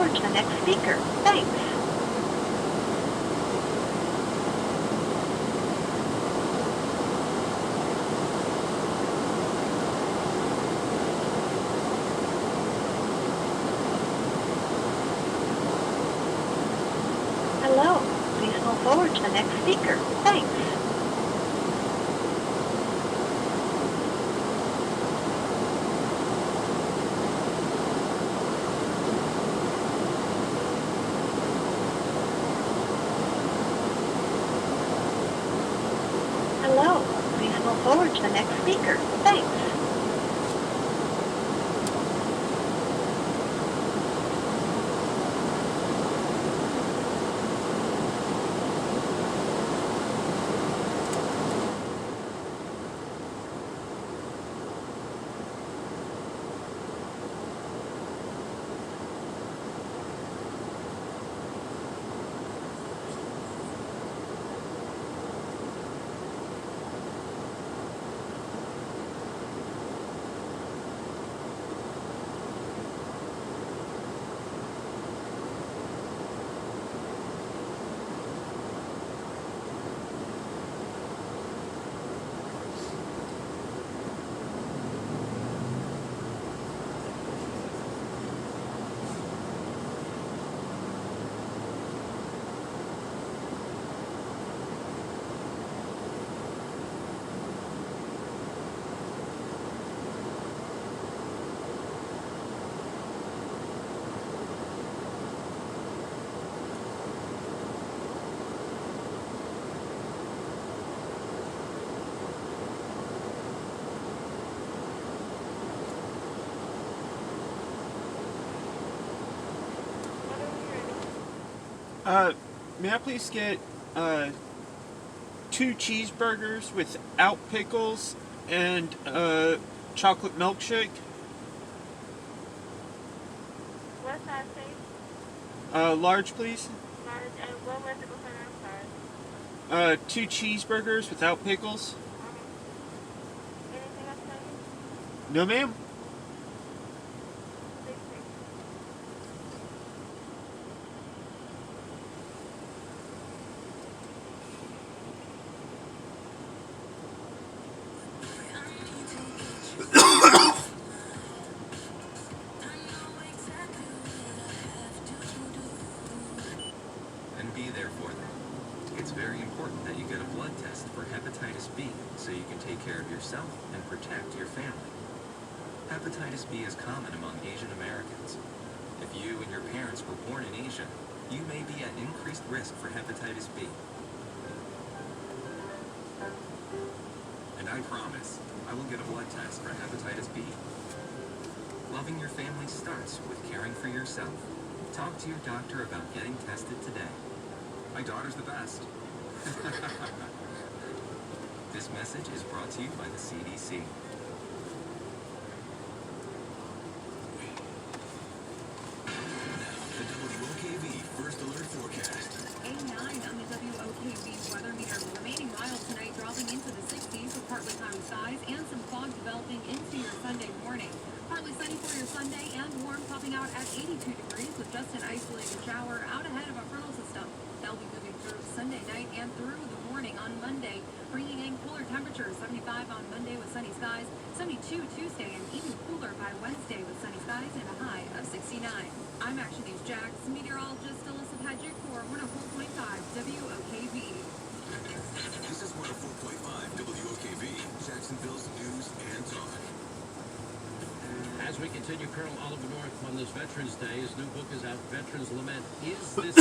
forward to the next speaker. Thanks. Hello. Please move forward to the next speaker. Thanks. Hello. Please move forward to the next speaker. Thanks. May I please get 2 cheeseburgers without pickles and chocolate milkshake? What size, please? Large, please. Large. And what was it before? I'm sorry. 2 cheeseburgers without pickles. Anything else, please? No, ma'am. Please, please. And be there for them. It's very important that you get a blood test for hepatitis B so you can take care of yourself and protect your family. Hepatitis B is common among Asian Americans. If you and your parents were born in Asia, you may be at increased risk for hepatitis B. And I promise, I will get a blood test for hepatitis B. Loving your family starts with caring for yourself. Talk to your doctor about getting tested today. My daughter's the best. This message is brought to you by the CDC. The WOKV First Alert Forecast. A9 on the WOKV weather meter. Remaining mild tonight, dropping into the 60s with partly cloudy skies and some fog developing into your Sunday morning. Partly sunny for your Sunday and warm, topping out at 82 degrees with just an isolated shower out ahead of a frontal system. They'll be moving through Sunday night and through the morning on Monday, bringing in cooler temperatures. 75 on Monday with sunny skies, 72 Tuesday, and even cooler by Wednesday with sunny skies and a high of 69. I'm Action News Jax, meteorologist Alyssa Patrick for 104.5 WOKV. This is 104.5 WOKV, Jacksonville's news and talk. As we continue, Colonel Oliver North on this Veterans Day, his new book is out, Veterans Lament. Is this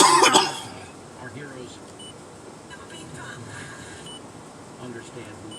our heroes understand who